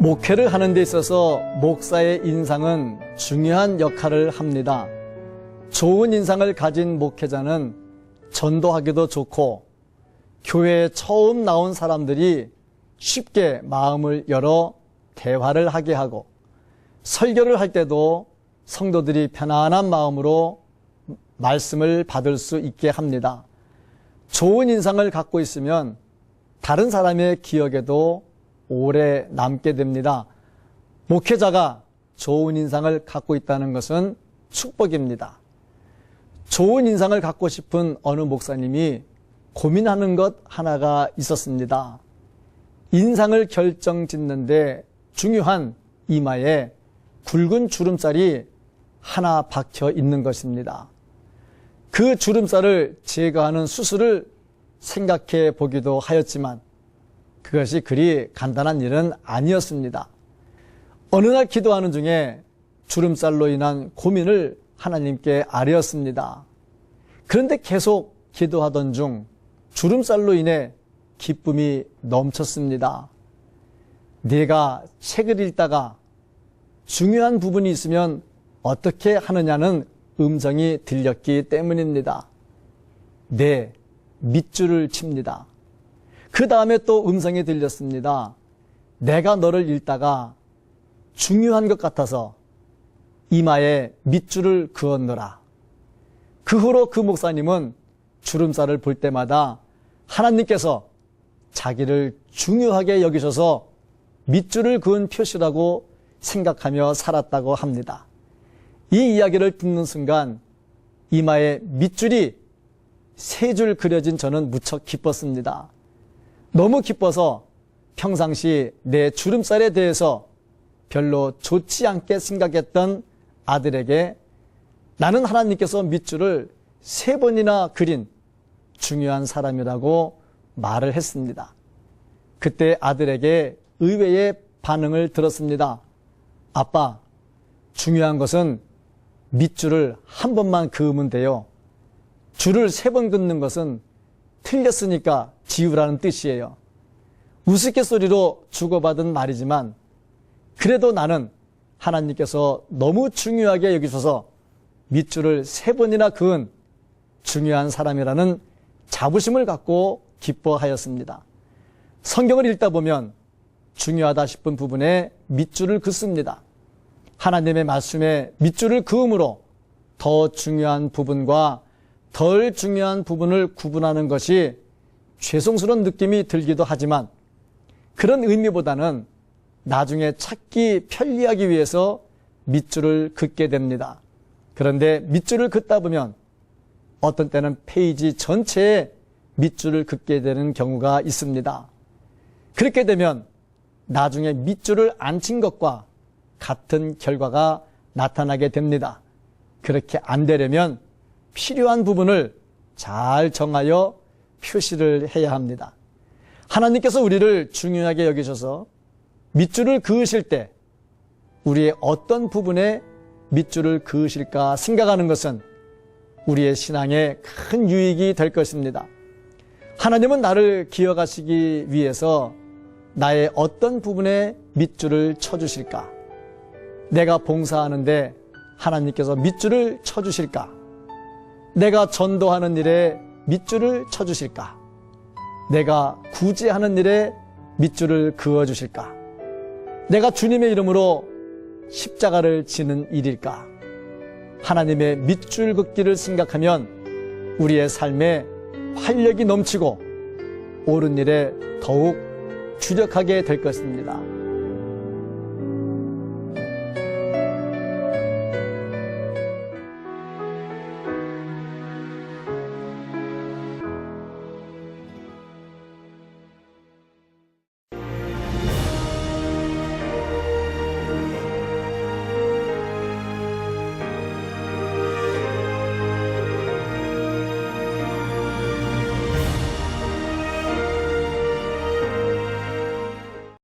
목회를 하는 데 있어서 목사의 인상은 중요한 역할을 합니다. 좋은 인상을 가진 목회자는 전도하기도 좋고 교회에 처음 나온 사람들이 쉽게 마음을 열어 대화를 하게 하고 설교를 할 때도 성도들이 편안한 마음으로 말씀을 받을 수 있게 합니다. 좋은 인상을 갖고 있으면 다른 사람의 기억에도 오래 남게 됩니다. 목회자가 좋은 인상을 갖고 있다는 것은 축복입니다. 좋은 인상을 갖고 싶은 어느 목사님이 고민하는 것 하나가 있었습니다. 인상을 결정짓는데 중요한 이마에 굵은 주름살이 하나 박혀 있는 것입니다. 그 주름살을 제거하는 수술을 생각해 보기도 하였지만 그것이 그리 간단한 일은 아니었습니다. 어느 날 기도하는 중에 주름살로 인한 고민을 하나님께 아뢰었습니다. 그런데 계속 기도하던 중 주름살로 인해 기쁨이 넘쳤습니다. 내가 책을 읽다가 중요한 부분이 있으면 어떻게 하느냐는 음성이 들렸기 때문입니다. 네, 밑줄을 칩니다. 그 다음에 또 음성이 들렸습니다. 내가 너를 읽다가 중요한 것 같아서 이마에 밑줄을 그었노라. 그 후로 그 목사님은 주름살을 볼 때마다 하나님께서 자기를 중요하게 여기셔서 밑줄을 그은 표시라고 생각하며 살았다고 합니다. 이 이야기를 듣는 순간 이마에 밑줄이 3줄 그려진 저는 무척 기뻤습니다. 너무 기뻐서 평상시 내 주름살에 대해서 별로 좋지 않게 생각했던 아들에게 나는 하나님께서 밑줄을 3번이나 그린 중요한 사람이라고 말을 했습니다. 그때 아들에게 의외의 반응을 들었습니다. 아빠, 중요한 것은 밑줄을 한 번만 그으면 돼요. 줄을 3번 긋는 것은 틀렸으니까 지우라는 뜻이에요. 우스갯소리로 주고받은 말이지만 그래도 나는 하나님께서 너무 중요하게 여기셔서 밑줄을 3번이나 그은 중요한 사람이라는 자부심을 갖고 기뻐하였습니다. 성경을 읽다 보면 중요하다 싶은 부분에 밑줄을 긋습니다. 하나님의 말씀에 밑줄을 그음으로 더 중요한 부분과 덜 중요한 부분을 구분하는 것이 죄송스러운 느낌이 들기도 하지만 그런 의미보다는 나중에 찾기 편리하기 위해서 밑줄을 긋게 됩니다. 그런데 밑줄을 긋다 보면 어떤 때는 페이지 전체에 밑줄을 긋게 되는 경우가 있습니다. 그렇게 되면 나중에 밑줄을 안 친 것과 같은 결과가 나타나게 됩니다. 그렇게 안 되려면 필요한 부분을 잘 정하여 표시를 해야 합니다. 하나님께서 우리를 중요하게 여기셔서 밑줄을 그으실 때 우리의 어떤 부분에 밑줄을 그으실까 생각하는 것은 우리의 신앙에 큰 유익이 될 것입니다. 하나님은 나를 기억하시기 위해서 나의 어떤 부분에 밑줄을 쳐주실까? 내가 봉사하는데 하나님께서 밑줄을 쳐주실까? 내가 전도하는 일에 밑줄을 쳐주실까? 내가 구제하는 일에 밑줄을 그어주실까? 내가 주님의 이름으로 십자가를 지는 일일까? 하나님의 밑줄 긋기를 생각하면 우리의 삶에 활력이 넘치고 옳은 일에 더욱 주력하게 될 것입니다.